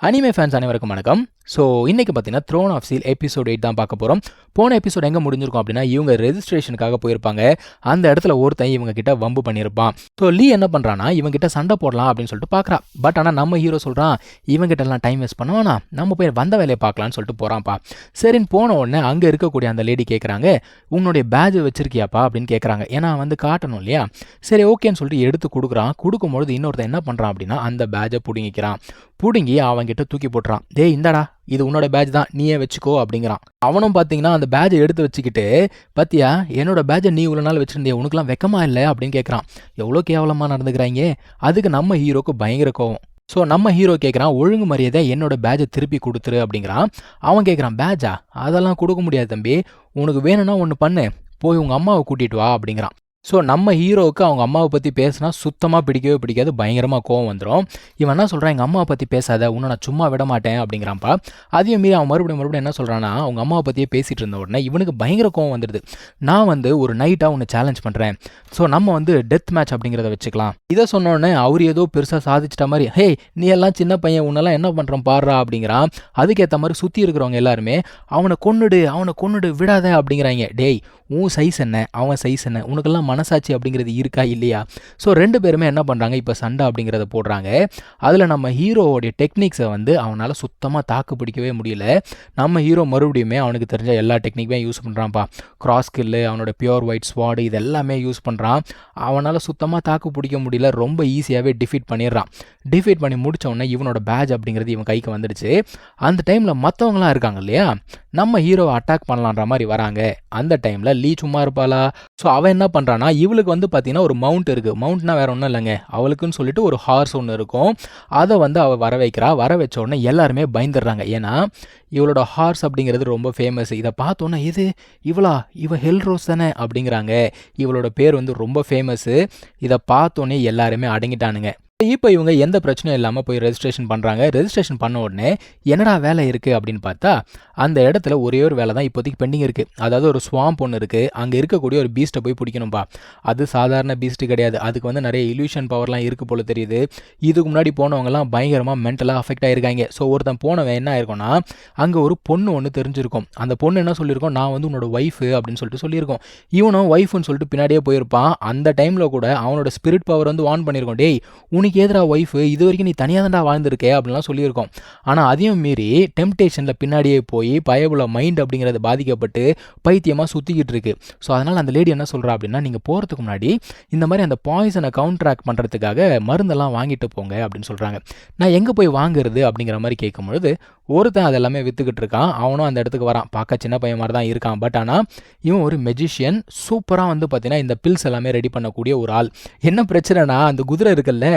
Anime fans அனைவருக்கும் வணக்கம். So இன்றைக்கி பார்த்தீங்கன்னா த்ரோன் ஆஃப் சீல் எபிசோட் 8 தான் பார்க்க போகிறோம். போன எபிசோட் எங்கே முடிஞ்சிருக்கும் அப்படின்னா, இவங்க ரெஜிஸ்ட்ரேஷனுக்காக போயிருப்பாங்க. அந்த இடத்துல ஒருத்தன் இவங்க கிட்ட வம்பு பண்ணியிருப்பான். ஸோ லீ என்ன பண்ணுறான்னா, இவங்கிட்ட சண்டை போடலாம் அப்படின்னு சொல்லிட்டு பார்க்குறான். பட் ஆனால் நம்ம ஹீரோ சொல்கிறான், இவங்கிட்டலாம் டைம் வேஸ்ட் பண்ணுவானா, நம்ம போய் வந்த வேலையை பார்க்கலான்னு சொல்லிட்டு போகிறான்ப்பா. சரின்னு போன உடனே அங்கே இருக்கக்கூடிய அந்த லேடி கேட்குறாங்க, உன்னுடைய பேட்ஜ் வச்சிருக்கியாப்பா அப்படின்னு கேட்குறாங்க. ஏன்னா வந்து காட்டணும் இல்லையா. சரி ஓகேன்னு சொல்லிட்டு எடுத்து கொடுக்குறான். கொடுக்கும்பொழுது இன்னொருத்தன் என்ன பண்ணுறான் அப்படின்னா, அந்த பேட்ஜை பிடுங்கி அவன்கிட்ட தூக்கி போட்டுறான். டேய் இந்தாடா, இது உன்னோட பேட்ஜ் தான், நீயே வச்சுக்கோ அப்படிங்கிறான். அவனும் பார்த்தீங்கன்னா அந்த பேட்ஜை எடுத்து வச்சுக்கிட்டு, பார்த்தியா என்னோட பேட்ஜை நீ இவ்வளோ நாள் வச்சுருந்தியா, உனக்குலாம் வெக்கமா இல்லை அப்படின்னு கேட்குறான். எவ்வளோ கேவலமாக நடந்துக்கிறாங்க. அதுக்கு நம்ம ஹீரோக்கு பயங்கர கோவம். ஸோ நம்ம ஹீரோ கேட்குறான், ஒழுங்கு மரியாதை என்னோட பேட்ஜை திருப்பி கொடுத்துரு அப்படிங்கிறான். அவன் கேட்குறான், பேட்ஜா அதெல்லாம் கொடுக்க முடியாது தம்பி, உனக்கு வேணும்னா ஒன்று பண்ணு, போய் உங்கள் அம்மாவை கூட்டிகிட்டு வா அப்படிங்கிறான். ஸோ நம்ம ஹீரோவுக்கு அவங்க அம்மாவை பற்றி பேசினா சுத்தமாக பிடிக்கவே பிடிக்காது, பயங்கரமாக கோவம் வந்துடும். இவன் என்ன சொல்கிறான், எங்கள் அம்மாவை பற்றி பேசாத, உன்னை நான் சும்மா விட மாட்டேன் அப்படிங்கிறான்ப்பா. அதையும் மீறி அவன் மறுபடியும் என்ன சொல்கிறான்னா, அவங்க அம்மாவை பற்றியே பேசிகிட்டு இருந்த உடனே இவனுக்கு பயங்கர கோவம் வந்துடுது. நான் வந்து ஒரு நைட்டாக உன்னை சேலஞ்ச் பண்ணுறேன், ஸோ நம்ம வந்து டெத் மேட்ச் அப்படிங்கிறத வச்சுக்கலாம். இதை சொன்னோடனே அவர் ஏதோ பெருசாக சாதிச்சிட்ட மாதிரி, ஹே நீ எல்லாம் சின்ன பையன், உன்னெல்லாம் என்ன பண்ணுறான் பாடுறா அப்படிங்கிறான். அதுக்கேற்ற மாதிரி சுற்றி இருக்கிறவங்க எல்லாருமே அவனை கொன்னுடு விடாத அப்படிங்கிறாங்க. டேய் உன் சைஸ் என்ன, அவன் சைஸ் என்ன, உனக்கெல்லாம் மனசாட்சி அப்படிங்கிறது இருக்கா இல்லையா. ஸோ ரெண்டு பேருமே என்ன பண்ணுறாங்க, இப்போ சண்டை அப்படிங்கிறத போடுறாங்க. அதில் நம்ம ஹீரோவோடைய டெக்னிக்ஸை வந்து அவனால் சுத்தமாக தாக்கு பிடிக்கவே முடியல. நம்ம ஹீரோ மறுபடியுமே அவனுக்கு தெரிஞ்ச எல்லா டெக்னிக்குமே யூஸ் பண்ணுறான்ப்பா. கிராஸ் ஸ்கில்லு, அவனோட பியூர் ஒயிட் ஸ்வாடு, இது எல்லாமே யூஸ் பண்ணுறான். அவனால் சுத்தமாக தாக்கு பிடிக்க முடியல, ரொம்ப ஈஸியாகவே டிஃபீட் பண்ணிடுறான். டிஃபீட் பண்ணி முடித்தவொடனே இவனோட பேட்ஜ் அப்படிங்கிறது இவன் கைக்கு வந்துடுச்சு. அந்த டைமில் மற்றவங்களாம் இருக்காங்க இல்லையா, நம்ம ஹீரோவை அட்டாக் பண்ணலான்ற மாதிரி வராங்க. அந்த டைமில் லீ சும்மா இருப்பாளா. ஸோ அவன் என்ன பண்ணுறான்னா, இவளுக்கு வந்து பார்த்தீங்கன்னா ஒரு மவுண்ட் இருக்குது. மவுண்ட்னா வேறு ஒன்றும் இல்லைங்க, அவளுக்குன்னு சொல்லிட்டு ஒரு ஹார்ஸ் ஒன்று இருக்கும். அதை வந்து அவள் வர வைக்கிறா. வர வச்ச உடனே எல்லாருமே பயந்துடுறாங்க. ஏன்னா இவளோட ஹார்ஸ் அப்படிங்கிறது ரொம்ப ஃபேமஸ். இதை பார்த்தோன்னா இவ ஹெல்ரோஸ் தானே அப்படிங்கிறாங்க. இவளோட பேர் வந்து ரொம்ப ஃபேமஸ்ஸு. இதை பார்த்தோன்னே எல்லாருமே அடங்கிட்டானுங்க. இப்போ இவங்க எந்த பிரச்சனையும் இல்லாமல் போய் ரெஜிஸ்ட்ரேஷன் பண்ணுறாங்க. ரெஜிஸ்ட்ரேஷன் பண்ண உடனே என்னடா வேலை இருக்குது அப்படின்னு பார்த்தா, அந்த இடத்துல ஒரே ஒரு வேலை தான் இப்போதைக்கு பெண்டிங் இருக்குது. அதாவது ஒரு ஸ்வாம்ப் ஒன்று இருக்குது, அங்கே இருக்கக்கூடிய ஒரு பீஸ்ட்டை போய் பிடிக்கணும்பா. அது சாதாரண பீஸ்ட்டு கிடையாது, அதுக்கு வந்து நிறைய இல்யூஷன் பவர்லாம் இருக்குது போல தெரியுது. இதுக்கு முன்னாடி போனவங்கலாம் பயங்கரமாக மென்டலாக அஃபெக்ட் ஆகிருக்காங்க. ஸோ ஒருத்தன் போனவன் என்ன ஆயிருக்கும்னா, அங்கே ஒரு பொண்ணு ஒன்று தெரிஞ்சிருக்கும். அந்த பொண்ணு என்ன சொல்லியிருக்கோம், நான் வந்து உன்னோட ஒய்ஃபு அப்படின்னு சொல்லிட்டு சொல்லியிருக்கோம். இவனும் ஒய்ஃபுன்னு சொல்லிட்டு பின்னாடியே போயிருப்பான். அந்த டைமில் கூட அவனோட ஸ்பிரிட் பவர் வந்து ஆன் பண்ணியிருக்கோம். டேய் உனக்கு எதிரா ஒய்ஃபு, இது வரைக்கும் நீ தனியாக தான்டா வாழ்ந்துருக்கே அப்படின்லாம் சொல்லியிருக்கோம். ஆனால் அதையும் மீறி டெம்ப்டேஷனில் பின்னாடியே போய் பயபுல மைண்ட் அப்படிங்கிறது பாதிக்கப்பட்டு பைத்தியமாக சுற்றிக்கிட்டு இருக்கு. ஸோ அதனால் அந்த லேடி என்ன சொல்கிறா அப்படின்னா, நீங்கள் போகிறதுக்கு முன்னாடி இந்த மாதிரி அந்த பாய்சனை கவுண்ட்ராக்ட் பண்ணுறதுக்காக மருந்தெல்லாம் வாங்கிட்டு போங்க அப்படின்னு சொல்கிறாங்க. நான் எங்கே போய் வாங்குறது அப்படிங்கிற மாதிரி கேட்கும்பொழுது, ஒருத்தன் அதெல்லாமே விற்றுக்கிட்டு இருக்கான். அவனும் அந்த இடத்துக்கு வரான். பார்க்க சின்ன பையன் மாதிரி தான் இருக்கான். பட் ஆனால் இவன் ஒரு மெஜிஷியன். சூப்பராக வந்து பார்த்தீங்கன்னா இந்த பில்ஸ் எல்லாமே ரெடி பண்ணக்கூடிய ஒரு ஆள். என்ன பிரச்சனைனா, அந்த குதிரை இருக்குல்ல,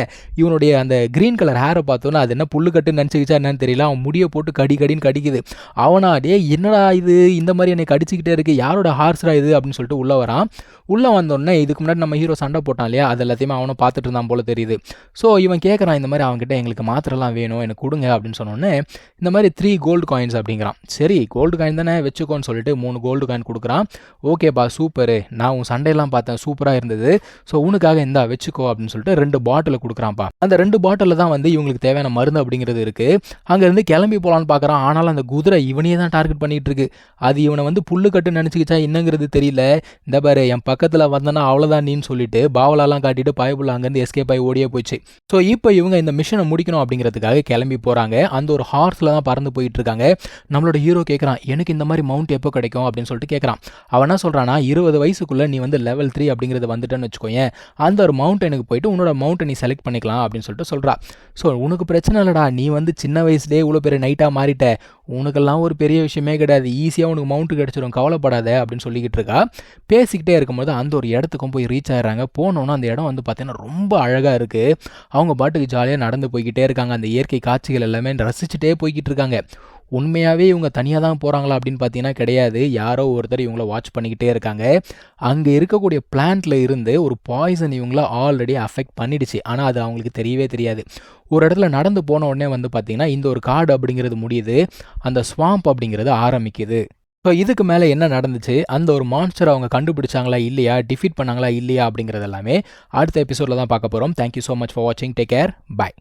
இவனுடைய அந்த கிரீன் கலர் ஹேரை பார்த்தோன்னா அது என்ன புல்லுக்கட்டுன்னு நினச்சிக்கிச்சா என்னன்னு தெரியல, அவன் முடியை போட்டு கடின்னு கடிக்குது. அவனா டே என்னடா இது இந்த மாதிரி என்னை கடிச்சிக்கிட்டே இருக்கு, யாரோட ஹார்ஸ்ரா இது அப்படின்னு சொல்லிட்டு உள்ளே வரான். உள்ளே வந்தோடனே இதுக்கு முன்னாடி நம்ம ஹீரோ சண்டை போட்டான் இல்லையா, அது எல்லாத்தையுமே அவனும் பார்த்துட்டு இருந்தான் போல தெரியுது. ஸோ இவன் கேட்குறான், இந்த மாதிரி அவன்கிட்ட எங்களுக்கு மாத்திரலாம் வேணும், எனக்கு கொடுங்க அப்படின்னு சொன்னோடனே இந்த மாதிரி 3 கோல்டு காயின்ஸ் அப்படிங்கிறான். சரி கோல்டு காயின் தானே வச்சுக்கோன்னு சொல்லிட்டு 3 கோல்டு காயின் கொடுக்குறான். ஓகேப்பா சூப்பரு, நான் உன் சண்டையெல்லாம் பார்த்தேன், சூப்பராக இருந்தது, ஸோ உனக்காக இந்தா வச்சுக்கோ அப்படின்னு சொல்லிட்டு 2 பாட்டில் கொடுக்குறான்ப்பா. அந்த 2 பாட்டிலில் தான் வந்து இவங்களுக்கு தேவையான மருந்து அப்படிங்கிறது இருக்குது. அங்கேருந்து கிளம்பி போகலான்னு பார்க்குறான். ஆனாலும் அந்த குதிரை இவனையே தான் டார்கெட் பண்ணிகிட்டு இருக்கு. அது இவனை வந்து புல்லுக்கட்டுன்னு நினச்சிக்கிச்சா என்னங்கிறது தெரியல. இந்த பாரு என் பக்கத்தில் வந்தனா அவ்வளோதான் நீன்னு சொல்லிட்டு பாவலாலாம் காட்டிட்டு பயபுள்ள அங்கேருந்து எஸ்கேப் ஆகி ஓடியே போயிடுச்சு. ஸோ இப்போ இவங்க இந்த மிஷனை முடிக்கணும் அப்படிங்கிறதுக்காக கிளம்பி போகிறாங்க. அந்த ஒரு ஹார்ஸில் தான் பறந்து போயிட்டு இருக்காங்க. நம்மளோட ஹீரோ கேட்குறான், எனக்கு இந்த மாதிரி மவுண்ட் எப்போ கிடைக்கும் அப்படின்னு சொல்லிட்டு கேட்குறான். அவன் என்ன சொல்கிறான்னா, 20 வயசுக்குள்ளே நீ வந்து லெவல் 3 அப்படிங்கிறது வந்துட்டேன்னு வச்சுக்கோயேன், அந்த ஒரு மவுண்டனுக்கு போயிட்டு உன்னோட மவுண்டை நீ செலக்ட் பண்ணிக்கலாம் அப்படின்னு சொல்லிட்டு சொல்கிறா. ஸோ உனக்கு பிரச்சனை இல்லைடா, நீ வந்து சின்ன வயசுலேயே இவ்வளோ பெரிய நைட்டாக மாறிட்ட, உனக்கெல்லாம் ஒரு பெரிய விஷயமே கிடையாது, ஈஸியாக உனக்கு மவுண்ட் கிடச்சிடும், கவலைப்படாத அப்படின்னு சொல்லிக்கிட்டு இருக்கா. பேசிக்கிட்டே இருக்கும்போது அந்த ஒரு இடத்துக்கும் போய் ரீச் ஆகிறாங்க. போனோன்னா அந்த இடம் வந்து பார்த்தீங்கன்னா ரொம்ப அழகாக இருக்குது. அவங்க பாட்டுக்கு ஜாலியாக நடந்து போய்கிட்டே இருக்காங்க. அந்த இயற்கை காட்சிகள் எல்லாமே ரசிச்சுட்டே போய்கிட்டு இருக்காங்க. உண்மையாகவே இவங்க தனியாக தான் போகிறாங்களா அப்படின்னு பார்த்தீங்கன்னா கிடையாது, யாரோ ஒருத்தர் இவங்கள வாட்ச் பண்ணிக்கிட்டே இருக்காங்க. அங்கே இருக்கக்கூடிய பிளான்ட்டில் இருந்து ஒரு பாய்சன் இவங்கள ஆல்ரெடி அஃபெக்ட் பண்ணிடுச்சு. ஆனால் அது அவங்களுக்கு தெரியவே தெரியாது. ஒரு இடத்துல நடந்து போன உடனே வந்து பார்த்திங்கன்னா இந்த ஒரு காடு அப்படிங்கிறது முடியுது, அந்த ஸ்வாம்ப் அப்படிங்கிறது ஆரம்பிக்குது. ஸோ இதுக்கு மேலே என்ன நடந்துச்சு, அந்த ஒரு மான்ஸ்டர் அவங்க கண்டுபிடிச்சாங்களா இல்லையா, டிஃபீட் பண்ணாங்களா இல்லையா அப்படிங்கிறது எல்லாமே அடுத்த எபிசோடில் தான் பார்க்க போகிறோம். தேங்க்யூ ஸோ மச் ஃபார் வாட்சிங். Take care. பாய்.